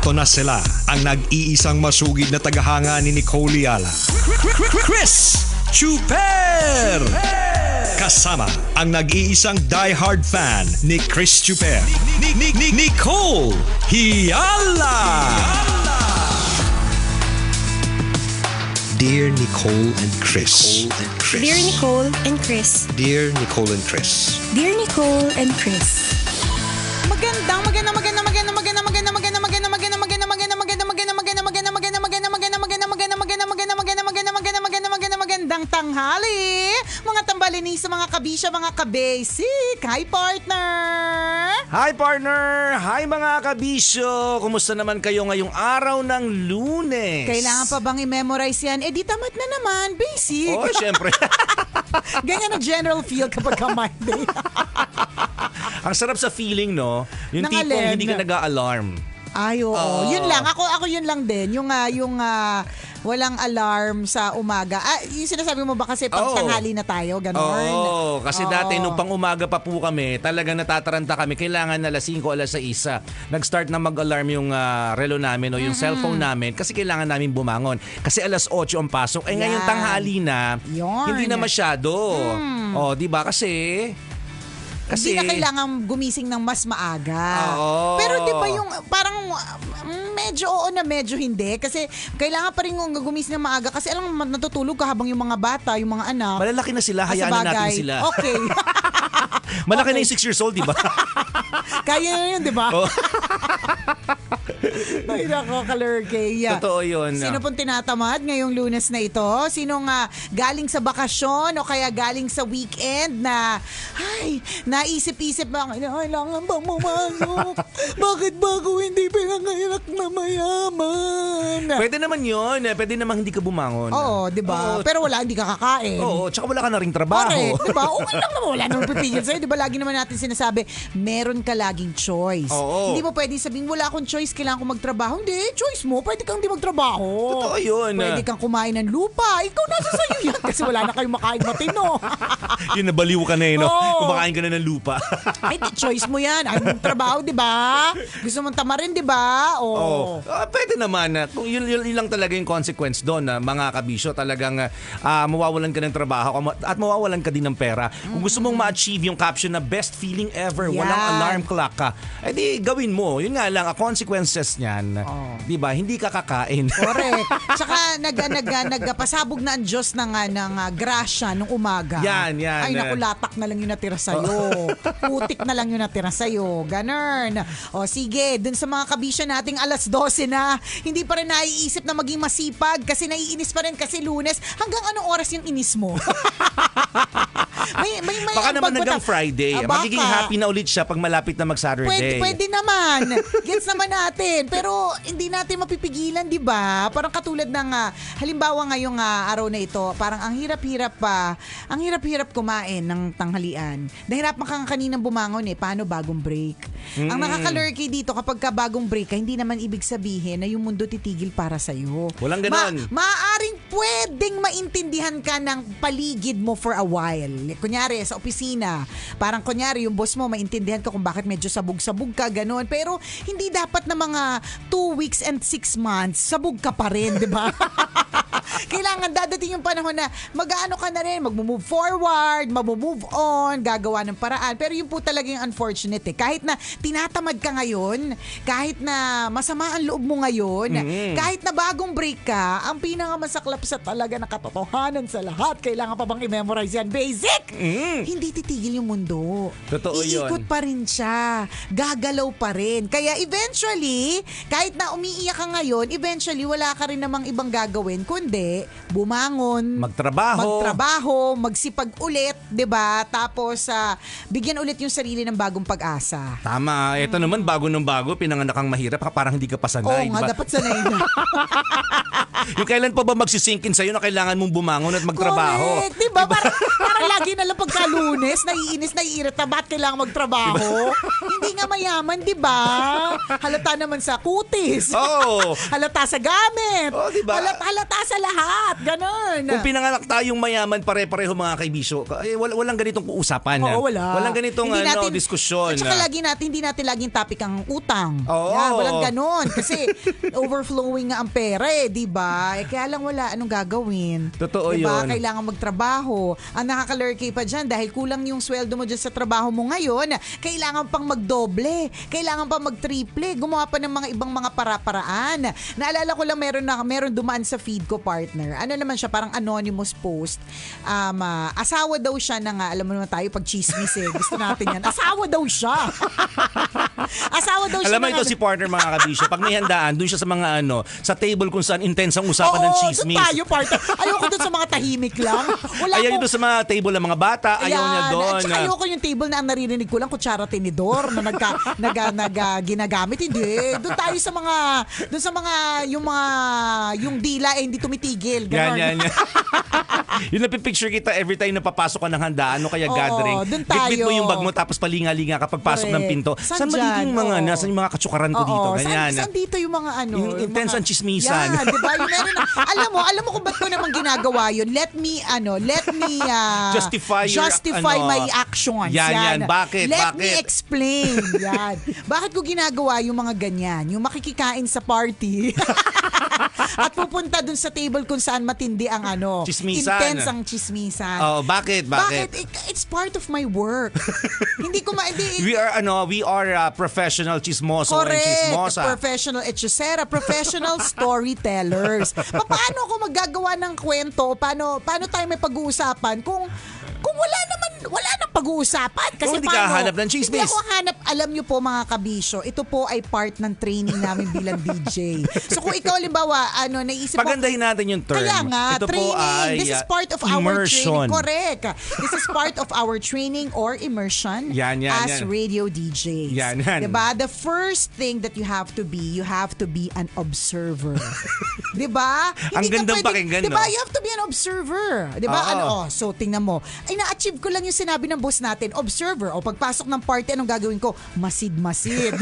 Eto na sila, ang nag-iisang masugid na tagahanga ni Nicole Yala. Chris Chuper! Kasama ang nag-iisang diehard fan ni Chris Chuper. Nicole Yala! Dear Nicole and Chris. Dear Nicole and Chris. Dear Nicole and Chris. Dear Nicole and Chris. Magandang tanghali, mga tambalini sa mga kabisya, mga kabasic. Hi, partner! Hi partner! Hi mga kabisyo! Kumusta naman kayo ngayong araw ng Lunes? Kailangan pa bang i-memorize yan? Eh di tamad na naman, basic. Oh, syempre. Ganyan ang general feel kapag ka Monday. Ang sarap sa feeling, no? Yung Nang tipong alin. hindi ka nag-a-alarm. Ay, oo. Yun lang. Ako yun lang din. Yung walang alarm sa umaga. Yung sinasabi mo ba kasi pag tanghali na tayo, gano'n? Oo, kasi dati nung pang umaga pa po kami, talagang natataranta kami. Kailangan na alas 5, alas 6. Nag-start na mag-alarm yung relo namin o yung cellphone namin kasi kailangan namin bumangon. Kasi alas 8 ang pasok. Eh ngayon Yan. tanghali na, Yun. hindi na masyado. Oh, di ba? Kasi hindi na kailangan gumising ng mas maaga. Oo. Pero di ba yung parang medyo oo na medyo hindi. Kasi kailangan pa rin gumising ng maaga kasi alam mo natutulog ka habang yung mga bata, yung mga anak. malalaki na sila, hayaan na natin sila. Okay. Malaki na yung 6 years old, di ba? Kaya na yun, di ba? Oh. Ay, nako, kalurkey. Totoo yun. Sino pong tinatamad ngayong Lunes na ito? Sino nga galing sa bakasyon o kaya galing sa weekend na, ay, naisip-isip ba, kailangan bang pumasok? Bakit ba ako hindi pinangayak na mayaman? Pwede naman yun. Pwede naman hindi ka bumangon. Oo, di ba? Oo. Pero wala, hindi ka kakain. Oo, tsaka wala ka na ring trabaho. Correct, di ba? Okay lang naman, wala naman pipigil sa'yo. Di ba lagi naman natin sinasabi, meron ka laging choice. Oo. Hindi mo pwedeng sabihin, wala akong choice, kailangan ko magtrabaho. Hindi, choice mo, pwede kang di magtrabaho. Totoo yun. Pwede kang kumain ng lupa. Ikaw nasa sa'yo yan kasi wala na kayong makain matino. Yun, nabaliw ka na no? Oo. Kumakain ka na ng lupa. Ay, choice mo yan. Ay, magtrabaho, di ba? Gusto mong tamarin, di ba? Oo. Pwede naman. Kung yun lang talaga yung consequence doon, mga kabisyo, talagang mawawalan ka ng trabaho at mawawalan ka din ng pera. Kung gusto mong ma-achieve yung caption na best feeling ever, Yan. walang alarm clock ka, edi gawin mo. Yun nga lang, consequences niyan, di ba, hindi ka kakain. Correct. Tsaka nagpasabog na ang Diyos ng grasya nung umaga. Yan. Ay naku, latak na lang yung natira sa'yo. Putik na lang yung natira sa'yo. Ganun. O sige, dun sa mga kabisya nating alas 12 na, hindi pa rin naiisip na maging masipag kasi naiinis pa rin kasi Lunes. Hanggang anong oras yung inis mo? may Baka naman ambag ba hanggang Friday. baka. Magiging happy na ulit siya pag malapit na mag-Saturday. Pwede naman. Gets naman natin. Pero hindi natin mapipigilan, di ba? Parang katulad ng, halimbawa ngayong araw na ito, parang ang hirap-hirap kumain ng tanghalian. Nahirapan kang kaninang bumangon Paano bagong break? Ang nakakalurky dito, kapag ka bagong break ka, hindi naman ibig sabihin na yung mundo titigil para sa'yo. Walang ganon. Maaaring pwedeng maintindihan ka ng paligid mo for a while. Kunyari, sa opisina, parang kunyari, yung boss mo, maintindihan ka kung bakit medyo sabog-sabog ka, gano'n. Pero, hindi dapat na mga 2 weeks and 6 months, sabog ka pa rin, di ba? Kailangan dadating yung panahon na mag-ano ka na rin, mag-move forward, mag-move on, gagawa ng paraan. Pero yun po talaga yung unfortunate Kahit na tinatamad ka ngayon, kahit na masama ang loob mo ngayon, kahit na bagong break ka, ang pinakamasaklap sa talaga na katotohanan sa lahat, kailangan pa bang i-memorize yan? Basic! Hindi titigil yung mundo. Totoo yun. Iikot pa rin siya. Gagalaw pa rin. Kaya eventually, kahit na umiiyak ka ngayon, eventually wala ka rin namang ibang gagawin, kundi bumangon, magtrabaho, magsipag ulit, 'di ba? Tapos bigyan ulit yung sarili ng bagong pag-asa. Tama. Ito naman, bago ng bago, pinanganak kang mahirap, parang hindi ka pa sanay. Oo nga, dapat sanay na. Yung kailan pa ba magsisinkin sa'yo na kailangan mong bumangon at magtrabaho? Correct, di ba? Parang lagi na lang pagka Lunes, naiinis, naiirita, bakit kailangan magtrabaho? Hindi hindi nga mayaman, di ba? Halata naman sa kutis. Oo. Halata sa gamit. Oh, diba? Halata sa lahat. Ganon. Kung pinanganak tayong mayaman, pare-pareho mga kaibisyo, walang ganitong usapan. Oo, wala. Walang ganitong diskusyon. At saka hindi natin laging topic ang utang. Oo. Yan, walang ganon. Kasi overflowing nga ang pera di ba? Kaya lang wala anong gagawin. Totoo diba? yun. Kailangan magtrabaho. Ang nakakalurky pa dyan, dahil kulang yung sweldo mo dyan sa trabaho mo ngayon, kailangan pang magdoble. Kailangan pang magtriple. Gumawa pa ng mga ibang mga para-paraan. Naalala ko lang meron dumaan sa feed ko, partner. Ano naman siya, parang anonymous post. Asawa daw siya ng, alam mo naman tayo, pag chismis gusto natin yan. Asawa daw siya. Asawa daw siya. Alam mo ito si partner mga kabisyo, pag may handaan, dun siya sa mga sa table kung saan intense ang usapan ng chismis. Oo, tayo, partner. Ayoko dun sa mga tahimik lang. Ayaw doon sa mga table ng mga bata. Ayaw niya doon. At saka ayoko yung table na ang naririnig ko lang kutsara tinidor na ginagamit. Hindi. Doon tayo sa mga yung dila hindi tumitigil. Ganon. Yan. Yung napipicture kita every time na papasok ka ng handaan o kaya Oo, gathering. dun tayo. Bitbit mo yung bag mo tapos palinga-linga kapag pasok ng pinto. Saan magiging nasa yung mga katsukaran ko dito? Ganyan. Saan dito yung mga Yung intense ang chismisan. Yan, di ba? Alam mo kung ba't ko naman ginagawa yun? Let me justify my actions. Yan. Bakit? Let me explain. Yan. Bakit ko ginagawa yung mga ganyan? Yung makikikain sa party. At pupunta dun sa table kung saan matindi ang chismisan. Intense ang chismisan. Oh, bakit? It's part of my work. Hindi ko We are professional chismoso and correct. chismosa. Professional hechicera, professional storytellers. Paano ako maggagawa ng kwento? Paano tayo may pag-uusapan kung wala nang pag-uusapan kasi Kung hindi ka hanap ng chismis. Hindi ako hanap. Alam niyo po mga kabisyo, ito po ay part ng training namin bilang DJ. So kung ikaw halimbawa, naisip mo, Pagandahin natin yung term. kaya nga, Ito training. po ay This is part of our immersion. training. Correct. This is part of our training or immersion Yan. as radio DJs. Yan. Diba? The first thing that you have to be an observer. Diba? Ang gandang pakinggan, diba? no? You have to be an observer. Diba? Oo. So tingnan mo. Ay, na-achieve ko lang yung sinabi ng boss natin. Observer. O pagpasok ng party, anong gagawin ko? Masid-masid.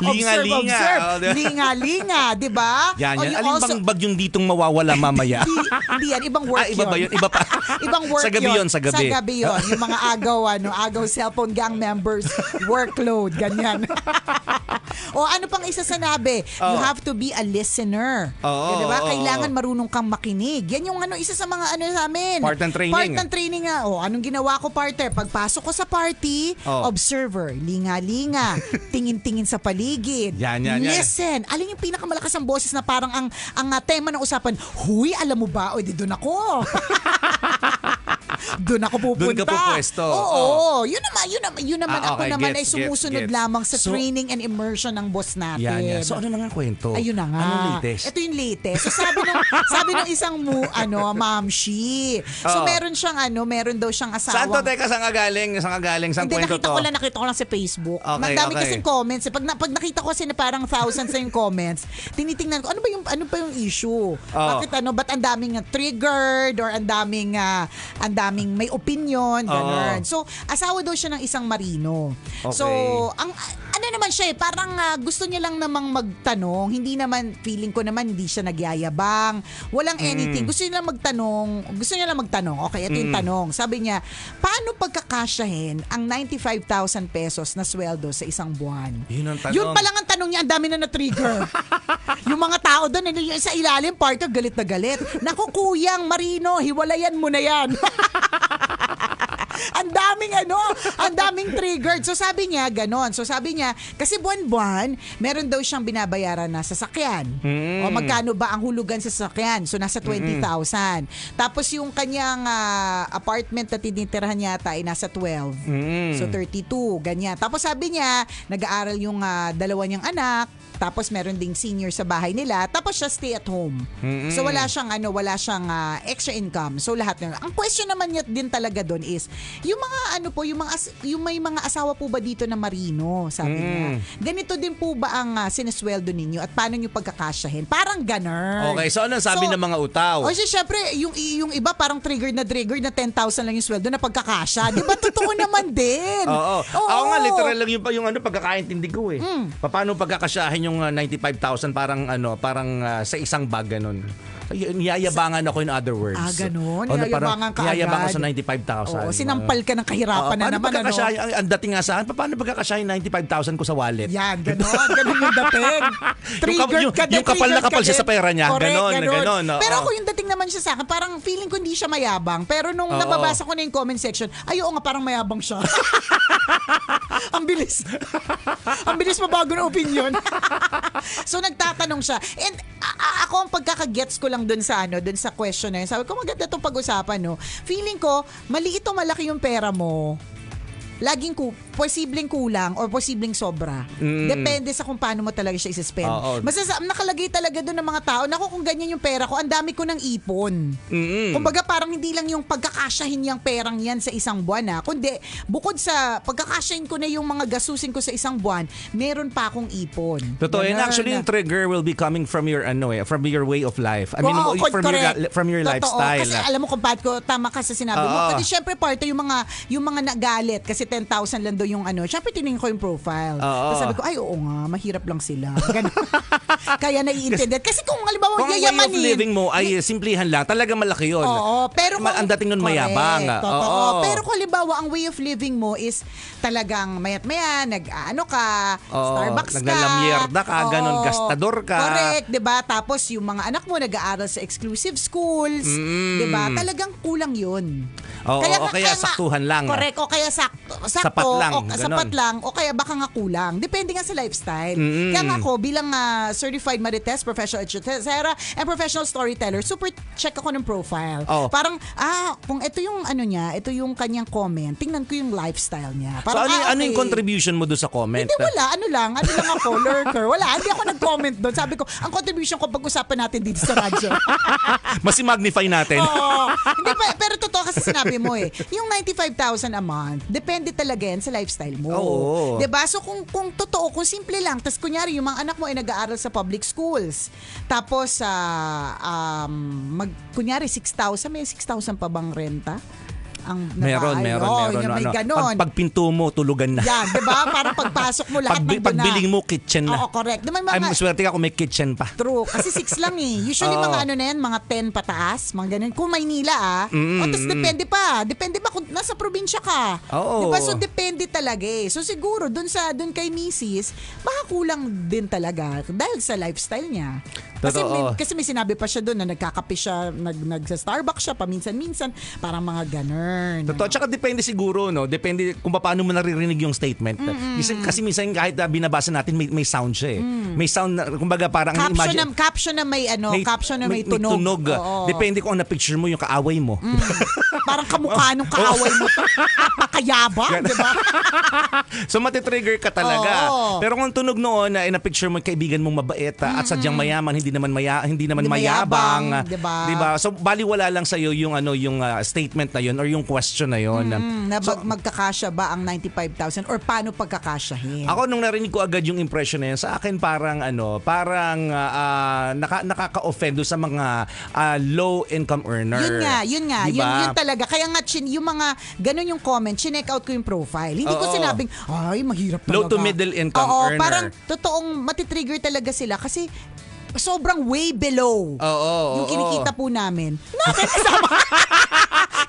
Linga-linga. Observe. Linga-linga. Diba? Yan. O, you Alin also- bang bagyong ditong mawawala mamaya? Hindi yan. Ibang work Iba ba yun? Iba pa. Ibang work Sa gabi yun, sa gabi. Sa gabi yun. Yung mga agaw cellphone gang members, workload, ganyan. O ano pang isa sa nabi? You have to be a listener. Diba? Kailangan marunong kang makinig. Yan yung isa sa mga sa amin. Part ng training. Part ng training nga. O anong ginawa ko, partner? Pagpasok ko sa party, observer, linga-linga, tingin-tingin sa paligid. Yan. Listen. Alin yung pinakamalakas ang boses na parang ang tema ng usapan, huy, alam mo ba? O di doon ako. Doon ako pupunta. Doon ka pupwesto. Oo. Yun naman ako Okay, naman ay gets. sumusunod lamang sa training and immersion ng boss natin. Yan. So ano na nga kwento? Ayun na nga. Anong latest? Ito yung latest. So sabi ng isang mamshi. So meron daw siyang asawang. Saan to? Teka, saan ka galing? Saan Hindi, kwento to? nakita ko lang sa Facebook. Okay, Magdami okay. kasing comments. Pag nakita ko kasi na parang thousands na yung comments, tinitingnan ko, ano ba yung issue? Bakit ba't ang daming triggered or ang daming may opinion, ganun. So, asawa daw siya ng isang marino. Okay. So, ano naman siya parang gusto niya lang namang magtanong. Hindi naman, feeling ko naman, hindi siya nagyayabang. Walang anything. Gusto niya lang magtanong. Okay, ito yung tanong. Sabi niya, paano pagkakasyahin ang 95,000 pesos na sweldo sa isang buwan? Yun ang tanong. Yun pa lang ang tanong niya, ang dami na na-trigger. Yung mga tao doon, yung sa ilalim, partner, galit na galit. Naku, kuyang, marino, hiwalayan mo na yan. Ang daming triggered. So sabi niya, ganon. So sabi niya, kasi buwan-buwan, meron daw siyang binabayaran na sasakyan. O magkano ba ang hulugan sa sasakyan? So nasa 20,000. Tapos yung kanyang apartment na tinitirahan yata ay nasa 12. So 32, ganyan. Tapos sabi niya, nag-aaral yung dalawa niyang anak. Tapos meron ding senior sa bahay nila. Tapos siya stay at home. So wala siyang extra income. So lahat na. Ang question naman niya din talaga doon is, yung mga yung may mga asawa po ba dito na marino, sabi niya. Ganito din po ba ang sinesweldo ninyo at paano niyo pagkakasyahin? Parang ganun. Okay, so ano sabi ng mga utaw? O syempre, yung iba parang trigger na 10,000 lang yung sweldo na pagkakasya. Di ba? Totoo naman din. Oo. Ako nga, literal lang yung pagkakaintindi ko eh. Paano pagkakasyahin yung 95,000 parang sa isang bag ganun. Niyayabangan ako in other words. Ganun? Niyayabangan ka agad? Niyayabangan sa 95,000. Oo, sinampal ka ng kahirapan na naman. Ang dating nga sa akin, paano pagkakasyahin 95,000 ko sa wallet? Yan, ganun yung dating. Triggered ka din. Yung kapal na kapal siya sa pera niya. Correct, ganon. Pero ako yung dating naman siya sa akin, parang feeling ko hindi siya mayabang. Pero nung nababasa ko na yung comment section, oo nga, parang mayabang siya. Ang bilis. Ang bilis mabago ng opinion. So nagtatanong siya. And ako ang pagkakagets ko lang dun sa question na yun. Sabi ko, maganda itong pag-usapan, no? Feeling ko, maliit o malaki yung pera mo, laging posibleng kulang or posibleng sobra. Depende sa kung paano mo talaga siya isi-spend. Nakalagay talaga doon ng mga tao, naku, kung ganyan yung pera ko, ang dami ko ng ipon. Kumbaga parang hindi lang yung pagkakasyahin yung perang yan sa isang buwan, kundi bukod sa pagkakasyahin ko na yung mga gasusin ko sa isang buwan, meron pa akong ipon. Totoo. And actually, yung trigger will be coming from your from your way of life. I mean, from your lifestyle. Kasi alam mo, kumpat ko, tama ka sa sinabi mo. Kasi syempre parte yung mga nagalit kasi 10,000 lang daw yung syempre tinignan ko yung profile. Tapos sabi ko, oo nga, mahirap lang sila. Kaya naiintindihan. Kasi kung halimbawa yayamanin. Kung way of living mo ay simplihan lang, talaga malaki yun. Pero ang dating nun mayabang. Totoo. Pero kung halimbawa ang way of living mo is talagang mayat-maya, Starbucks ka. Naglalamyerda ka, ganun, gastador ka. Correct, 'di ba? Tapos yung mga anak mo nag-aaral sa exclusive schools, 'di ba? Talagang kulang 'yun. Kaya saktuhan lang. Correct, o kaya sapat lang, o kaya baka nga kulang. Depende nga sa lifestyle. Kaya nga ako, bilang certified Marites, professional etc. and professional storyteller, super check ako ng profile. Parang, kung ito yung ito yung kanyang comment, tingnan ko yung lifestyle niya. Parang, ano yung contribution mo doon sa comment? Hindi, wala. Ano lang ako, lurker. Wala, hindi ako nag-comment doon. Sabi ko, ang contribution ko pag-usapan natin dito sa radyo. Mas i-magnify natin. Hindi, pero totoo kasi sinabi mo yung 95,000 a month, depende talaga yan sa lifestyle mo. Diba? So kung totoo, kung simple lang, tas kunyari yung mga anak mo ay nag-aaral sa public schools, tapos kunyari 6,000, may 6,000 pa bang renta? Meron. May ganon. Pag pinto mo, tulugan na. Yan, di ba? Parang pagpasok mo, lahat nandun na. Pagbiling mo, kitchen na. Oo, correct. Swerte ka kung may kitchen pa. True. Kasi 6 lang Usually mga na yan, mga 10 pataas, mga ganun. Kung Maynila tapos depende pa. Depende pa kung nasa probinsya ka. Diba? So depende talaga So siguro, dun kay Mrs., baka kulang din talaga dahil sa lifestyle niya. Kasi may sinabi pa siya doon na nagkakape siya, nagsa-Starbucks siya paminsan-minsan, parang mga ganun. Totoo. Tsaka depende siguro, no? Depende kung paano mo naririnig yung statement. Kasi minsan kahit binabasa natin, may sound siya May sound na, kumbaga parang caption na may tunog. Depende kung ano na-picture mo yung kaaway mo. Parang kamukha nung kaaway mo. Napakayabang, di ba? So matitrigger ka talaga. Pero kung tunog noon na na-picture mo yung kaibigan mong mabait at sadyang mayaman, hindi naman mayabang, diba? So baliwala lang sa iyo yung statement na yun or yung question na yun. Magkakasya ba ang 95,000 or paano pagkakasyahin? Ako nung narinig ko agad yung impression na yun, sa akin parang nakaka-offend sa mga low income earner. Yun nga. Diba? Yun talaga. Kaya nga yung mga ganun yung comment, chinek out ko yung profile. Hindi ko sinabing, mahirap talaga. Low to middle income earner. Parang totoong matitrigger talaga sila kasi sobrang way below yung kinikita po namin. Kasama.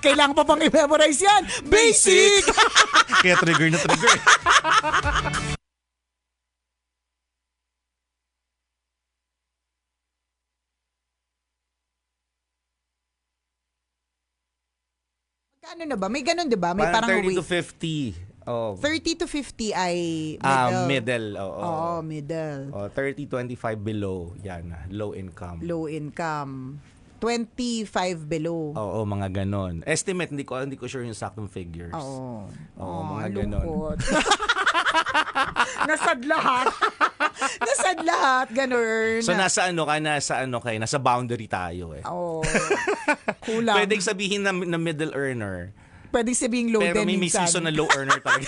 Kailangan pa pang i-memorize yan. Basic! Kaya trigger na trigger. Ano na ba? May ganun, di ba? May parang 30 to 50. 30 to 50 ay middle. Middle. 30-25 below. Yan, low income. Low income. 25 below. Mga ganon. Estimate, hindi ko sure yung saktong figures. Mga ganon. Nasad lahat. Nasaan lahat, ganun. So nasa nasa boundary tayo eh. Oh, kulang. Pwedeng sabihin na middle earner. Pwedeng sabihing low Pero din may minsan. season na low earner talaga.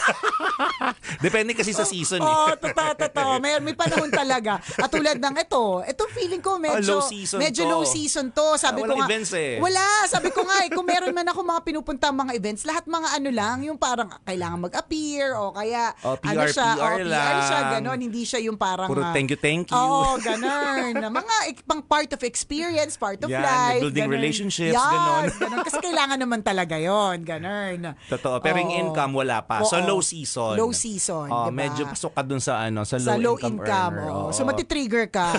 Depende kasi sa season eh. Oh, totoo. May panahon talaga. At tulad ng ito feeling ko medyo low season to. low season to. Sabi ko Walang nga, events eh. Wala, sabi ko nga kung meron man ako mga pinupunta mga events, lahat mga ano lang, yung parang kailangan mag-appear o kaya PR PR lang. siya, ganon. Hindi siya yung parang Puro thank you. Oo, ganon. Na mga pang part of experience, part of Yan, life. building ganon. relationships, Yes, ganon. Kasi kailangan naman talaga yon, ganon. Totoo. Pero yung Oo. income wala pa. So Oo. low season. Low season, diba? Medyo pasok ka dun sa Sa low income. earner. Oh. Oo. So matitrigger ka.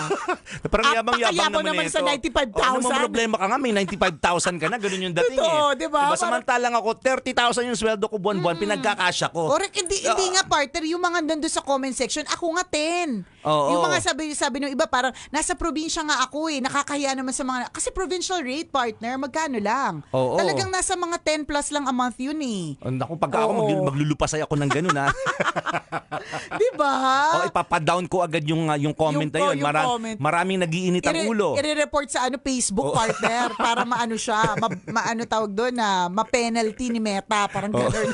Parang yabang-yabang Napakayabang naman ito. sa 95,000. Namang problema ka nga, may 95,000 ka na, ganun yung dating Totoo, eh. diba? Samantalang ako, 30,000 yung sweldo ko buwan-buwan, pinagkakasya ko. Correct, hindi nga partner, yung mga nandun sa comment section, ako nga 10. Oo. Yung mga sabi ng iba, parang nasa probinsya nga ako nakakahiya naman sa mga, kasi provincial rate partner, magkano lang? Oo. Talagang nasa mga 10 plus lang a month yun eh. Naku, pagka ako maglulupasay ako ng ganun ha. Diba? Ipapadown ko agad yung comment na yun. Yung comment. Maraming nagiinit ang ulo. I-report sa Facebook partner para maano siya, maano tawag doon na ma-penalty ni Meta, parang gano'n.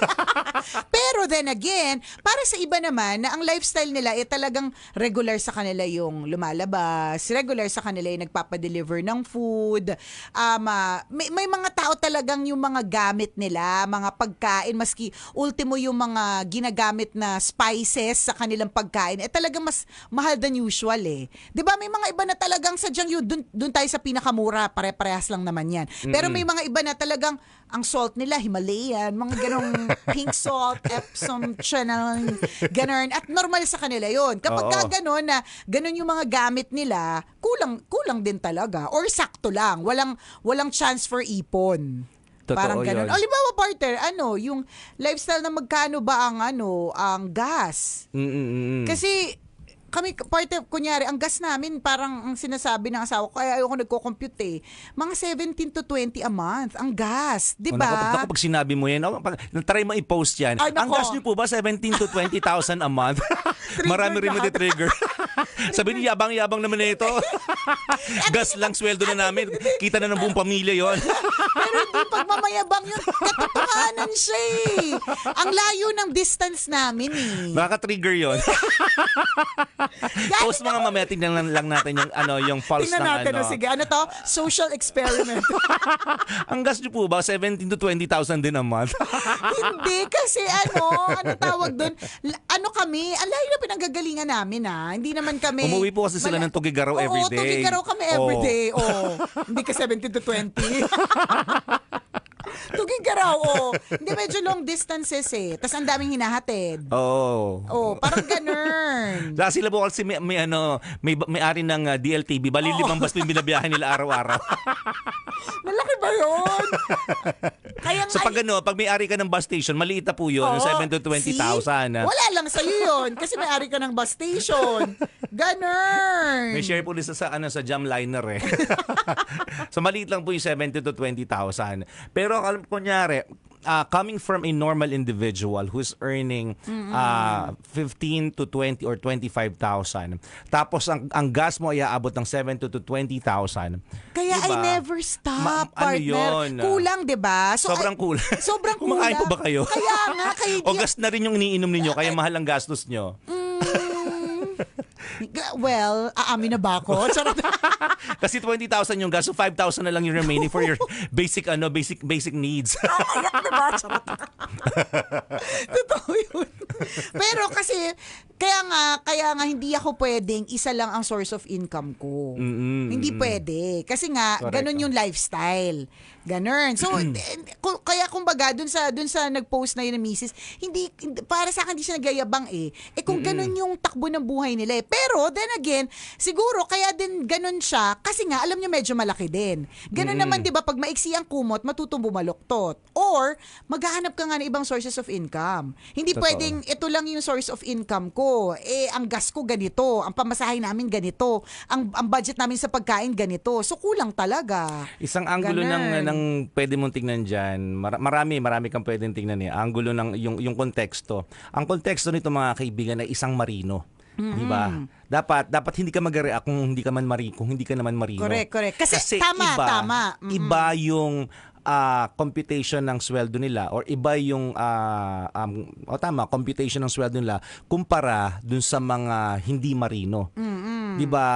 Pero then again, para sa iba naman na ang lifestyle nila talagang regular sa kanila yung lumalabas, regular sa kanila yung nagpapadeliver ng food. May mga tao talagang yung mga gamit nila, mga pagkain, maski ultimo yung mga ginagamit na spices sa kanilang pagkain, talagang mas mahal than usual eh. 'Di ba may mga iba na talagang sadyang yun dun tayo sa pinakamura, pare-parehas lang naman 'yan. Pero may mga iba na talagang ang salt nila Himalayan, mga ganong pink salt, Epsom, Chanel, ganon. At normal sa kanila 'yon. Kapag ganon na ganon yung mga gamit nila, kulang din talaga or sakto lang. Walang chance for ipon. Totoo Parang ganun. yun. Halimbawa, partner, yung lifestyle na magkano ba ang gas? Kasi kami, partner, kunyari, ang gas namin, parang ang sinasabi ng asawa ko, kaya ayoko nagko-compute mga 17 to 20 a month, ang gas. Di ba? Pag sinabi mo yan, try mo i-post yan. Ay, ang nako. gas niyo po ba 17 to 20,000 a month? Marami rin trigger. Sabi niya, yabang-yabang naman na ito. Gas lang, sweldo na namin. Kita na ng buong pamilya yon. Pero hindi pagmamayabang yun. Katotohanan siya eh. Ang layo ng distance namin eh. Nakaka-trigger yon. Post mga mamaya, tingnan lang natin yung pulse Tingnan ng natin. Sige, to? Social experiment. Ang gas niyo po ba 17 to 20,000 din a month? Hindi kasi ano tawag doon? Kami, ang layo na pinanggagalingan namin Hindi naman kami. Umuwi po kasi sila ng Tugigaraw everyday. Oo, Tugigaraw kami everyday. Hindi ka 17 to 20. Tugigaraw, Hindi, medyo long distances eh. Tapos ang daming hinahatid. Parang ganun. Sila po kasi may ari ng DLTV. Bali 5 bus yung binabiyahe nila araw-araw. Malaki ba yun? Kaya So pag may ari ka ng bus station, maliit na po yun, yung 7 to 20,000. Wala lang sa'yo yun. Kasi may ari ka ng bus station. Ganun. May share po nila sa Jamliner eh. So maliit lang po yung 70 to 20,000. Pero kunyari, coming from a normal individual who's earning 15 to 20 or 25,000, tapos ang gas mo ay aabot ng 7 to 20,000. Kaya diba? I never stop, partner. Yun? Kulang, diba? Sobrang kulang. Sobrang kulang. Kumakain po ba kayo? Kaya nga. O gas na rin yung iniinom ninyo, kaya mahal ang gastos nyo. Well, aamin na ba ako? Charot. Kasi 20,000 yung gas, so 5,000 na lang yung remaining for your basic needs. Ayak na ba? Charot. Totoo yun. Pero kasi, kaya nga hindi ako pwedeng isa lang ang source of income ko. Hindi pwede. Kasi nga, Correct. ganun yung lifestyle. Ganun. So, kaya kumbaga, dun sa nag-post na yun ng misis, hindi, para sa akin, hindi siya nagyayabang eh. Kung ganun yung takbo ng buhay nila eh. Pero, then again, siguro, kaya din ganun siya, kasi nga, alam niya medyo malaki din. Ganun naman, di ba, pag maiksi ang kumot, matutong bumaluktot. Or, maghahanap ka nga ng ibang sources of income. Hindi Totoo. pwedeng, ito lang yung source of income ko. Ang gas ko ganito, ang pamasahe namin ganito, ang budget namin sa pagkain ganito. So, kulang talaga. Isang anggulo Ganun. ng pwede mong tingnan dyan, marami kang pwedeng tingnan eh. Anggulo ng yung konteksto. Ang konteksto nito mga kaibigan ay isang marino. Di ba? Dapat hindi ka mag-react kung hindi ka naman marino. Correct. Kasi tama, iba, tama. Iba yung computation ng sweldo nila or iba yung computation ng sweldo nila kumpara dun sa mga hindi marino. 'Di ba?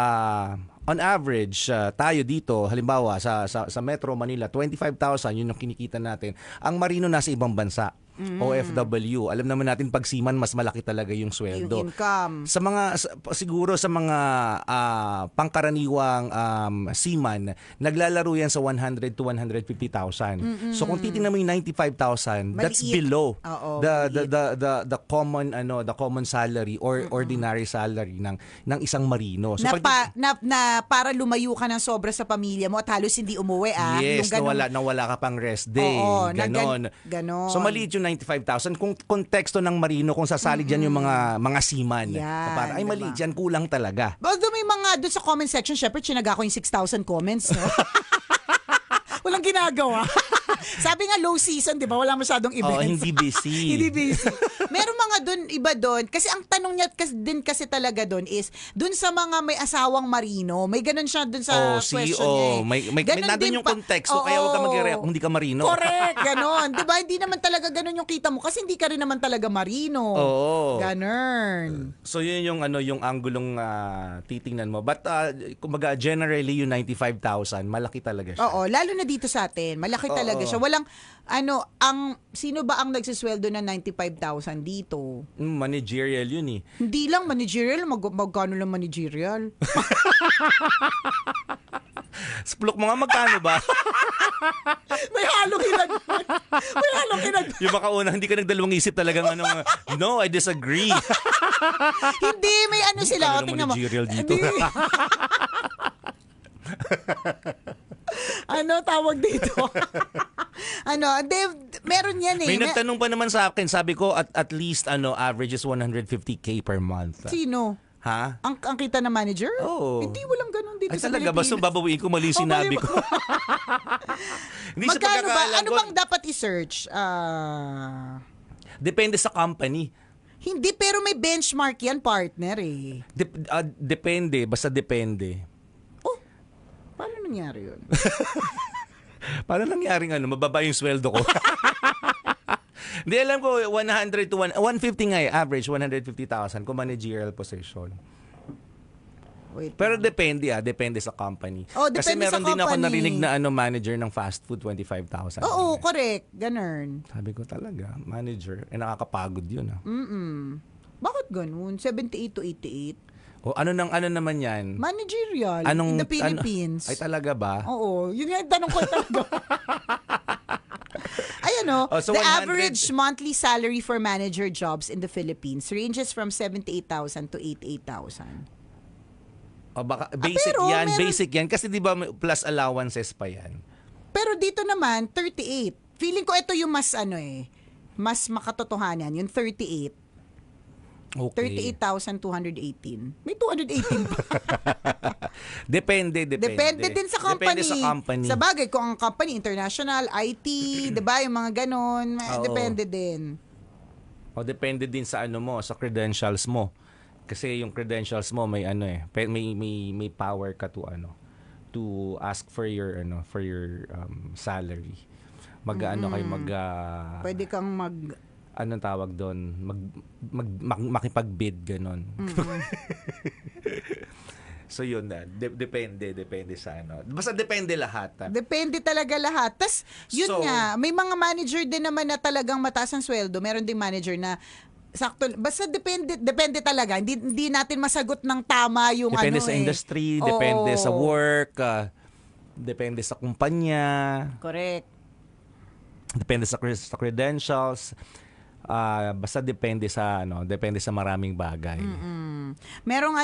On average, tayo dito, halimbawa sa Metro Manila, 25,000 yun yung kinikita natin. Ang marino nasa ibang bansa. OFW. Alam naman natin pag seaman mas malaki talaga yung sweldo. Yung income. Siguro sa mga pangkaraniwang seaman, naglalaro yan sa 100 to 150,000. So kung titingnan mo yung 95,000, that's Maliit. below Oo, the common salary or ordinary salary ng isang marino. So na para lumayo ka ng sobra sa pamilya mo at halos hindi umuwi yes, yung ganun, nawala ka pang rest day. Oo, ganon. ganon. So maliit yung 95,000 kung konteksto ng marino kung sasali diyan yung mga seaman. Yan, Parang ay mali diba? diyan, kulang talaga. Although may mga doon sa comment section, syempre chinaga ko yung 6,000 comments, no? Walang ginagawa. Sabi nga low season, di ba? Wala masyadong events. Hindi busy. Hindi busy. Meron mga doon, iba doon. Kasi ang tanong niya kasi talaga doon is, doon sa mga may asawang marino, may ganun siya doon sa question niya. May Ganun nandun din yung konteksto, kaya huwag ka mag-react kung hindi ka marino. Correct, ganon. Di ba? Hindi naman talaga ganun yung kita mo kasi hindi ka rin naman talaga marino. Oo. Ganon. So yun yung yung anggulong titingnan mo. But kumbaga generally yung 95,000, malaki talaga siya. Oo, lalo na dito sa atin. Malaki talaga siya. Walang, sino ba ang nagsisweldo ng 95,000 dito? Managerial yun eh. Hindi lang managerial, magkano lang managerial? Splok mo nga, magkano ba? May halong hinagpag. May halong hinagpag. Yung baka una, hindi ka nagdalawang isip talagang no, I disagree. Hindi, may sila. Ano Tingnan mo. managerial dito? Tawag dito? Meron yan eh. May nagtanong pa naman sa akin, sabi ko at least average is 150K per month. Sino? Ha? Ang kita na manager? Oo. Hindi, walang ganun dito Ay sa talaga, Pilipinas. basta babawiin ko mali yung sinabi ko. Hindi sa Magkano ba? pagkakaalam Ano ko, bang dapat i-search? depende sa company. Hindi, pero may benchmark yan, partner eh. Depende, basta depende. Oh, paano nangyari yun? Paano nangyaring mababa yung sweldo ko? Hindi, alam ko 100 to 150 nga average 150,000 kung managerial position. Wait Pero lang. depende sa company. Oh, depende Kasi meron sa din ako company. narinig na manager ng fast food 25,000. Oo, correct. Ganun. Sabi ko talaga, manager, nakakapagod 'yun ah. Bakit ganun? 78 to 88? O ano naman 'yan? Managerial in the Philippines. Ay talaga ba? Oo, yun nga yung tanong ko talaga. Ayan So the 100 average monthly salary for manager jobs in the Philippines ranges from 78,000 to 88,000. O baka basic pero yan, meron- basic yan kasi 'di ba plus allowances pa yan. Pero dito naman, 38. Feeling ko ito yung mas mas makatotohanan, yung 38. Okay. 38,218. May 218 pa. Depende. Depende din sa company. Depende sa company. Sa bagay, kung ang company, international, IT, diba, yung mga ganon, Oo. depende din. O depende din sa sa credentials mo. Kasi yung credentials mo may may power ka to ask for your salary. Mag-ano kayo Pwede kang anong tawag doon? Makipag-bid ganon. So yun na, depende sa Basta depende lahat. Depende talaga lahat. Tas, yun So, nga, may mga manager din naman na talagang mataas ang sweldo. Meron ding manager na sakto. Basta depende talaga. Hindi natin masagot ng tama yung Depende sa industry, Oo. depende sa work, depende sa kumpanya, Correct. depende sa credentials. Basta depende sa maraming bagay. Merong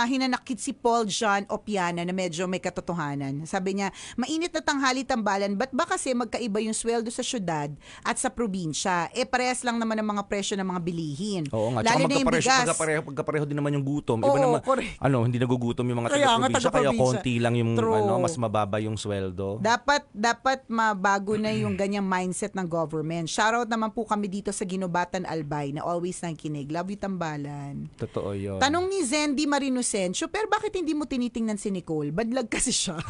hinanakit si Paul John Opiana na medyo may katotohanan. Sabi niya, mainit na tanghali tambalan, ba't ba kasi magkaiba yung sweldo sa syudad at sa probinsya? Parehas lang naman ang mga presyo ng mga bilihin. Oo nga. Lalo Tsaka na yung bigas. magkapareho din naman yung gutom. Iba Oo, naman, correct. hindi nagugutom yung mga Kaya nga, taga-probinsya, kaya taga-probinsya. konti lang yung True. mas mababa yung sweldo. Dapat mabago na yung ganyang mindset ng government. Shoutout naman po kami dito sa Ginobatan Albay na always nakikinig. Love you, Tambalan. Totoo yun. Tanong ni Zendy Marinosencio, pero bakit hindi mo tinitingnan si Nicole? Badlag kasi siya.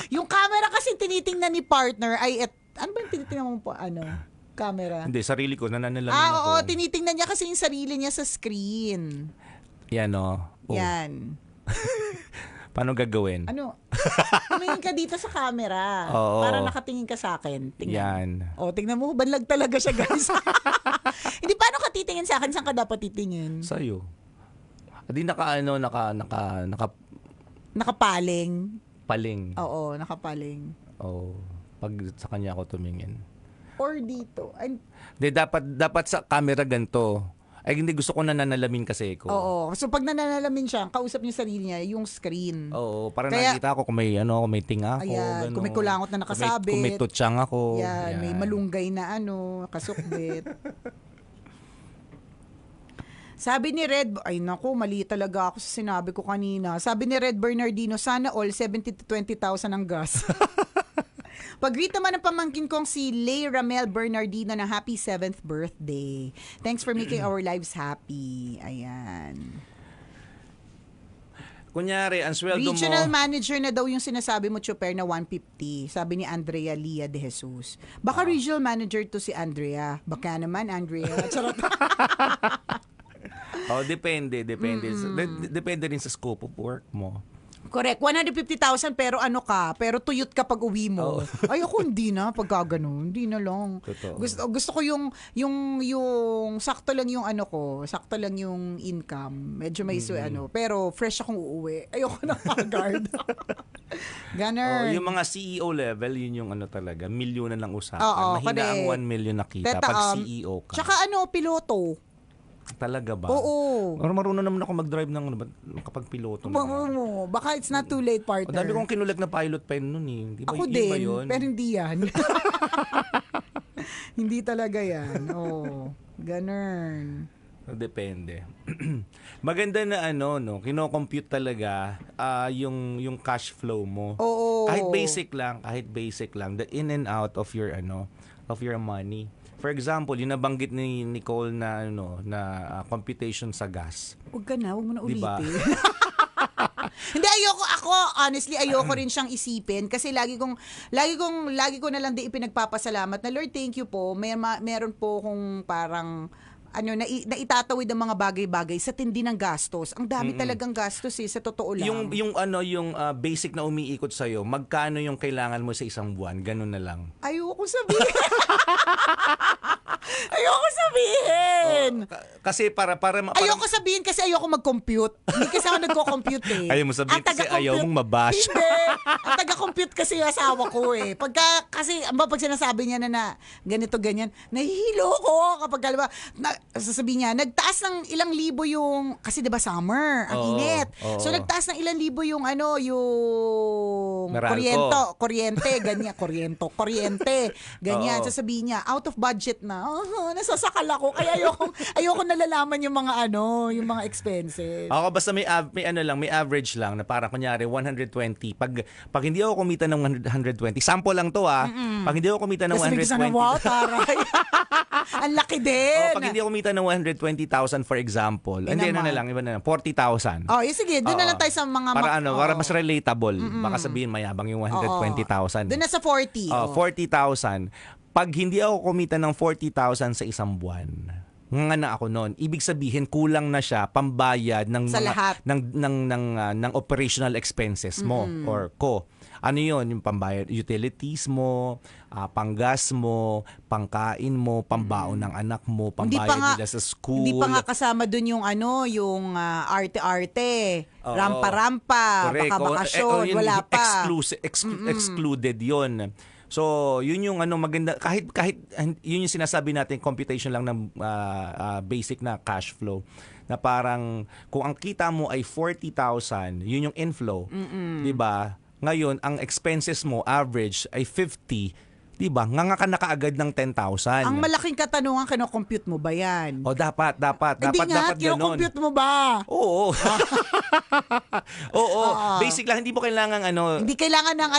Yung camera kasi tinitingnan ni partner ay, ano ba yung tinitingnan mo po, camera? Hindi, sarili ko, nananalamin ako. Oo, tinitingnan niya kasi yung sarili niya sa screen. Yan o. Yan. Paano gagawin? Tumingin ka dito sa camera. Oo. Para nakatingin ka sa akin. Tingnan. Yan. Tingnan mo, banlag talaga siya, guys. Hindi, paano ka titingin sa akin? Saan ka dapat titingin? Sa'yo. Hindi Nakapaling. paling. Oo, nakapaling. Oo. Pag sa kanya ako tumingin. Or dito. Hindi, dapat sa camera ganito. Ay, hindi, gusto ko nananalamin kasi ko. Oo. So, pag nananalamin siya, kausap niya sarili niya, yung screen. Oo, para Kaya- nakita ko kung may, kung may tinga ako. Ayan, gano'n. kung may kulangot na nakasabit. Kung may tutsang ako. Yan, may malunggay na kasukbit. Sabi ni Red, ay naku, mali talaga ako sa sinabi ko kanina. Sabi ni Red Bernardino, sana all 70 to 20,000 ang gas. Pag-greet naman ng pamangkin kong si Lay Ramel Bernardino na happy 7th birthday. Thanks for making our lives happy. Ayan. Kunyari, ang sweldo Regional mo... manager na daw yung sinasabi mo, Chuper, na 150. Sabi ni Andrea Lia de Jesus. Baka regional manager to si Andrea. Baka naman, Andrea. Charot. Depende. Depende rin sa scope of work mo. Correct. 150,000 pero pero tuyot ka pag uwi mo. Ay, ako hindi na pagka ganun. Hindi na lang. Totoo. Gusto ko yung sakto lang yung sakto lang yung income. Medyo may pero fresh akong uuwi. Ayoko na agad. Ganun. Yung mga CEO level, yun yung talaga, milyonan lang usapan. Oo, Mahina ang correct. 1 million nakita pag CEO ka. Tsaka piloto. Talaga ba? Oo. Marunong naman ako mag-drive ng kapag piloto na. Baka it's not too late, partner. O dami kong kinulag na pilot pen nun eh. Di ba, Ako yun din, ba yun? pero hindi yan. Hindi talaga yan. Ganun. Depende. Maganda na kino-compute talaga yung cash flow mo. Oo. Kahit basic lang, the in and out of your of your money. For example, yung nabanggit ni Nicole na computation sa gas. Huwag mo na ulitin. Diba? Hindi, honestly, ayoko rin siyang isipin kasi lagi ko na lang din ipinagpapasalamat na Lord, thank you po. Meron po kung parang na itatawid ang mga bagay-bagay sa tindi ng gastos. Ang dami talagang gastos sa totoo lang. Yung basic na umiikot sa magkano yung kailangan mo sa isang buwan, ganun na lang. Ayoko sabihin. Ayoko sabihin. Kasi Ayoko sabihin kasi ayoko mag-compute. Hindi kasi ako nagko-compute eh. Ayaw mo sabihin Ang kasi ayaw mong mabash. Hindi. Ang taga-compute kasi yung asawa ko eh. Kasi pag sinasabi niya na ganito, ganyan, nahihilo ko kapag sasabihin niya, nagtaas ng ilang libo yung, kasi diba summer, ang init. So nagtaas ng ilang libo yung yung kuryente, ganyan, kuryente, ganyan. Sasabihin niya, out of budget na. Nasasakal ako. Kaya ayoko nalalaman yung mga yung mga expenses. Ako basta may average lang na parang kunyari 120. Pag hindi ako kumita ng 120, sample lang to Pag hindi ako kumita ng 120. Wow, taray. Ang laki din. Pag hindi ako kumita ng 120,000 for example. Hindi iba na lang, 40,000. Sige, doon na lang tayo sa mga para mas relatable. Baka sabihin mayabang yung 120,000. Doon na sa 40. 40,000. Pag hindi ako kumita ng 40,000 sa isang buwan, nga na ako noon. Ibig sabihin kulang na siya pambayad ng sa lahat ng operational expenses mo or ko. Ano 'yon, yung pambayad utilities mo, panggas mo, pangkain mo, pambaon ng anak mo, pambayad nila sa school. Hindi pa nga kasama doon yung yung arte-arte, rampa-rampa, baka bakasyon, wala pa. Excluded 'yon. So, yun yung maganda kahit yun yung sinasabi natin computation lang ng basic na cash flow na parang kung ang kita mo ay 40,000, yun yung inflow. 'Di ba? Ngayon, ang expenses mo average ay 50. 'Di ba? Nga ka na kaagad ng 10,000. Ang malaking katanungan, kino-compute mo ba 'yan? Dapat Hindi nga, dapat ganun. kino-compute mo ba? Oo. Oo. Basic lang, hindi mo kailangan Hindi kailangan ng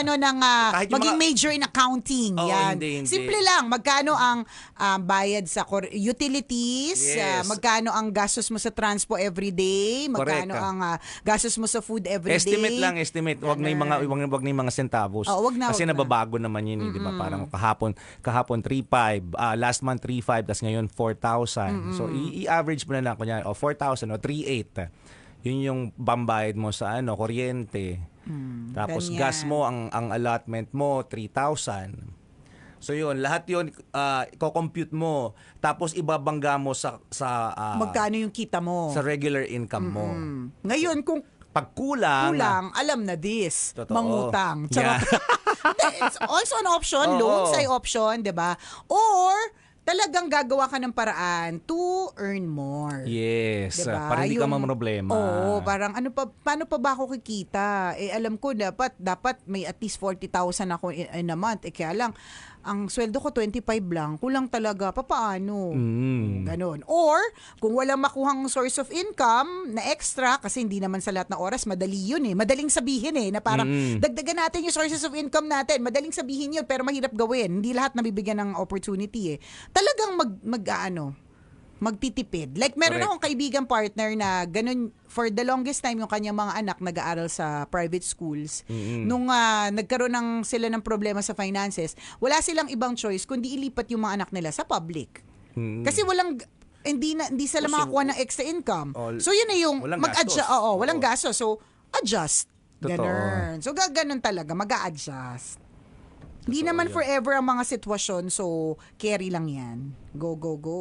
Kahit yung maging mga- major in accounting. Oo, yan. hindi. Simple lang, magkano ang bayad sa utilities, Yes. magkano ang gastos mo sa transpo everyday, magkano Correct. ang gastos mo sa food everyday. Estimate. Wag na yung mga centavos. Oo, wag na, Kasi wag na. nababago naman yun, di ba? Parang kahapon 3.5, last month 3.5, tas ngayon 4,000. So i-average mo na lang kunya 4,000 o 3.8. Yun yung bambayad mo sa kuryente. Tapos ganyan. gas mo, ang allotment mo 3,000. So yun, lahat yun i-compute mo. Tapos ibabangga mo sa Magkano yung kita mo. sa regular income mo. Ngayon, kung Pag kulang, alam na this. Totoo. Mangutang. Yeah. It's also an option. Oo. Loans ay option, di ba? Or, talagang gagawa ka ng paraan to earn more. Yes. Diba? Para hindi ka mamroblema. Oo, parang paano pa ba ako kikita? Alam ko dapat may at least 40,000 ako in a month. Kaya lang, ang sweldo ko 25 lang. Kulang talaga. Papaano? Ganon. Or, kung walang makuhang source of income na extra, kasi hindi naman sa lahat ng oras, madali yun eh. Madaling sabihin eh, na parang dagdagan natin yung sources of income natin. Madaling sabihin yun, pero mahirap gawin. Hindi lahat nabibigyan ng opportunity eh. Talagang magtitipid. Like, meron Correct. akong kaibigan partner na ganun, for the longest time, yung kanyang mga anak nag-aaral sa private schools. Nung nagkaroon sila ng problema sa finances, wala silang ibang choice kundi ilipat yung mga anak nila sa public. Kasi hindi sila makakuha ng extra income. So, yun na yung walang mag-adjust. gastos. Oo, walang gastos. So, adjust. Totoo. Ganun. So, ganun talaga. Mag-a-adjust. Hindi naman yun. forever ang mga sitwasyon. So, carry lang yan. Go, go, go.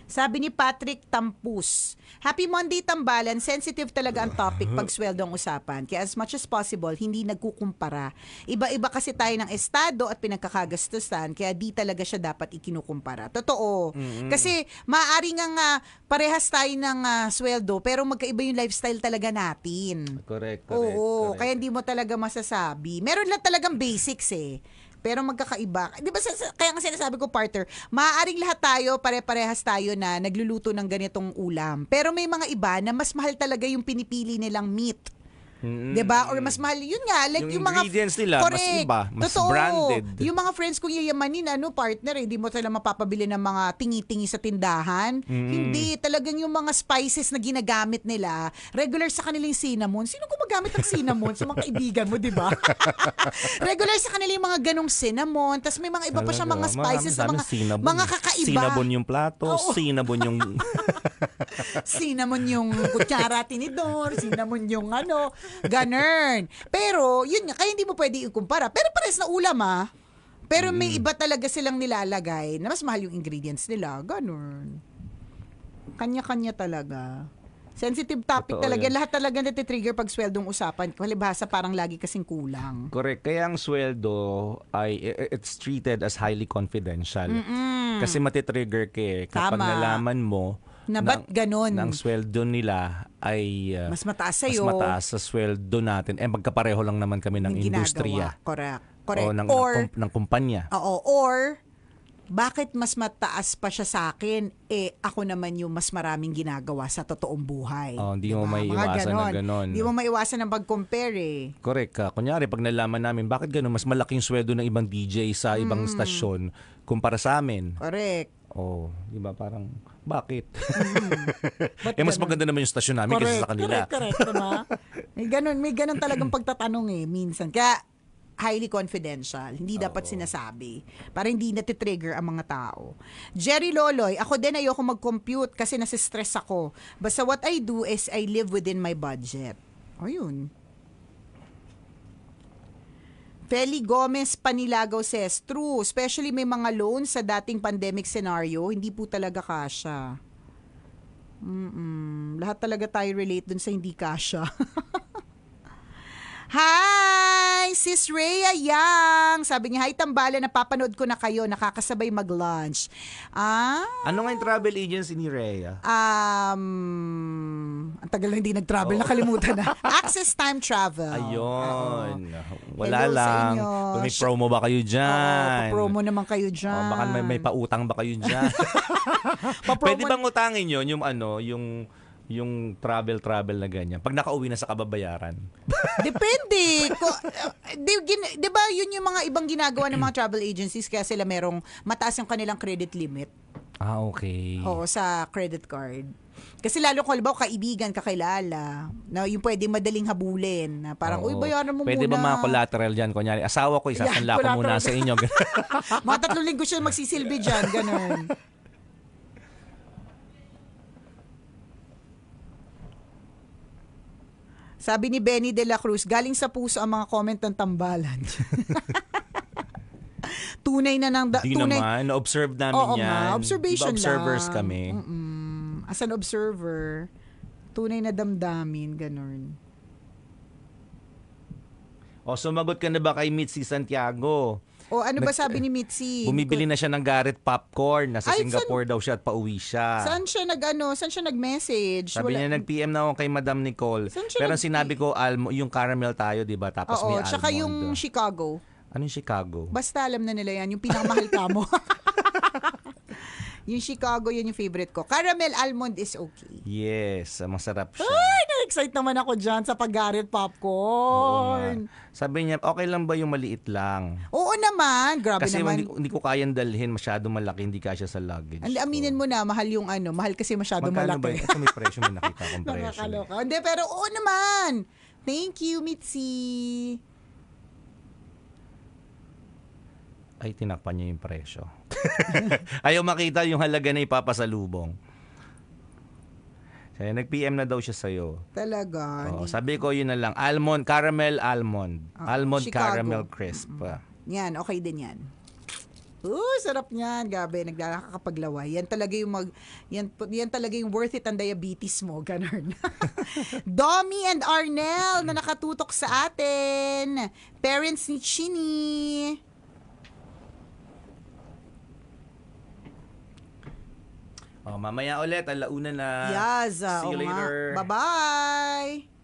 Sabi ni Patrick Tampus, Happy Monday, Tambalan. Sensitive talaga ang topic pag sweldo ang usapan. Kaya as much as possible, hindi nagkukumpara. Iba-iba kasi tayo ng estado at pinagkakagastusan, kaya di talaga siya dapat ikinukumpara. Totoo. Kasi maaari nga parehas tayo ng sweldo, pero magkaiba yung lifestyle talaga natin. Correct. Oo, kaya hindi mo talaga masasabi. Meron lang talagang basics eh. Pero magkakaiba. Di ba kaya nga sinasabi ko, partner, maaaring lahat tayo, pare-parehas tayo na nagluluto ng ganitong ulam. Pero may mga iba na mas mahal talaga yung pinipili nilang meat. 'Di ba? Or mas mahal yun nga, like Yung mga ingredients nila, mas iba, mas branded. Yung mga friends kong yayamanin, partner, hindi mo sila mapapabili ng mga tingi-tingi sa tindahan. Hindi, talagang yung mga spices na ginagamit nila, regular sa kanila yung cinnamon. Sino gumagamit ng cinnamon sa mga kaibigan mo, 'di ba? Regular sa kanila yung mga ganong cinnamon, tas may mga iba pa siya mga spices na mga kakaiba. Cinnamon yung plato, cinnamon yung Cinnamon yung kutsara tinidor, cinnamon yung ganern. Pero, yun nga, kaya hindi mo pwede ikumpara. Pero pares na ulam Pero may iba talaga silang nilalagay na mas mahal yung ingredients nila. Ganun. Kanya-kanya talaga. Sensitive topic Totoo talaga. yan. Lahat talaga natitrigger pag sweldong usapan. Palibhasa parang lagi kasing kulang. correct. Kaya ang sweldo it's treated as highly confidential. Kasi matitrigger ka kapag Tama. nalaman mo Na ba't ganun? ng sweldo nila ay Mas mataas sa'yo. mas mataas sa sweldo natin. Magkapareho lang naman kami ng Yung ginagawa. industriya. Correct. O ng kumpanya. Oo, or bakit mas mataas pa siya sa akin, ako naman yung mas maraming ginagawa sa totoong buhay. Hindi mo Diba? maiiwasan Mga na ganon. Hindi mo maiwasan ng pag-compare Correct. Kunyari, pag nalaman namin, bakit gano'n, mas malaking sweldo ng ibang DJ sa ibang stasyon kumpara sa amin. Correct. Di ba? Parang, bakit? Ba't mas ganun? maganda naman yung stasyon namin kaysa sa kanila. Correct, diba? May ganun talagang pagtatanong minsan. Kaya, highly confidential. Hindi dapat sinasabi. Para hindi natitrigger ang mga tao. Jerry Loloy, ako din ayoko mag-compute kasi nasistress ako. Basta what I do is I live within my budget. Ayun. Feli Gomez Panilagaw says, true, especially may mga loans sa dating pandemic scenario, hindi po talaga kasya. Lahat talaga tayo relate dun sa hindi kasya. Hi! Sis Rhea Yang! Sabi niya, hi Tambalan, napapanood ko na kayo, nakakasabay mag-lunch. Ano nga yung travel agency ni Rhea? Ang tagal na hindi nag-travel, nakalimutan na. Access Time Travel. Ayun. Wala Hello sa lang. inyo. Kung may promo ba kayo dyan? Pa-promo naman kayo dyan. Baka may pautang ba kayo dyan? Pa-promo- Pwede bang utangin yun? Yung Yung travel na ganyan. Pag nakauwi na sa kababayaran. Depende. Di ba yun yung mga ibang ginagawa ng mga travel agencies kaya sila merong mataas yung kanilang credit limit. Okay. Oo, sa credit card. Kasi lalo kung halimbawa kaibigan, kakilala, na yung pwedeng madaling habulin. Na parang, Oo. uy, bayaran mo Pwede muna. ba mga collateral dyan? Kunyari, asawa ko, isasanla ko muna collateral. sa inyo. Mga 3 linggo siya magsisilbi dyan, ganun. Sabi ni Benny de la Cruz, galing sa puso ang mga comment ng tambalan. Tunay na ng... Hindi naman, na-observe namin Oo yan. nga, observation Diba, observers lang. kami. As an observer, tunay na damdamin, ganun. O, sumagot ka na ba kay Mitzi Santiago? O ano ba sabi ni Mitzi? Bumibili na siya ng Garrett popcorn. Nasa Ay, Singapore daw siya at pauwi siya. Saan siya nag-message? Sabi niya, nag-PM na ako kay Madam Nicole. Saan siya Pero sinabi ko, yung caramel tayo, di ba? Tapos may Oo, almond. tsaka yung Chicago. Anong Chicago? Basta alam na nila yan, yung pinakamahal ka mo. Yung Chicago, yun yung favorite ko. Caramel almond is okay. Yes, masarap siya. Ay, na-excite naman ako dyan sa pag-Garrett Oo popcorn. nga. Sabi niya, okay lang ba yung maliit lang? Oo naman, grabe Kasi naman. hindi ko kayang dalhin, masyado malaki, hindi kasya sa luggage. Aminin mo na, mahal yung mahal kasi masyado Magkano ba malaki. yun? Ito may presyo, may nakita akong presyo. Nakakaloka. Hindi, pero oo naman. Thank you, Mitzi. Ay, tinakpan niya yung presyo. Ayaw makita yung halaga na ipapasalubong. Kaya nag-PM na daw siya sa'yo. Talaga. Oo, sabi ko yun na lang. Almond, caramel almond. Almond Chicago. caramel crisp. Yan, okay din yan. Sarap niyan, Gabi. Nakakapaglaway. Yan talaga yung yan talaga yung worth it ang diabetes mo, ganun. Domi and Arnel na nakatutok sa atin. Parents ni Chini. Mamaya ulit, alauna na. Yaza. See you later. Bye-bye.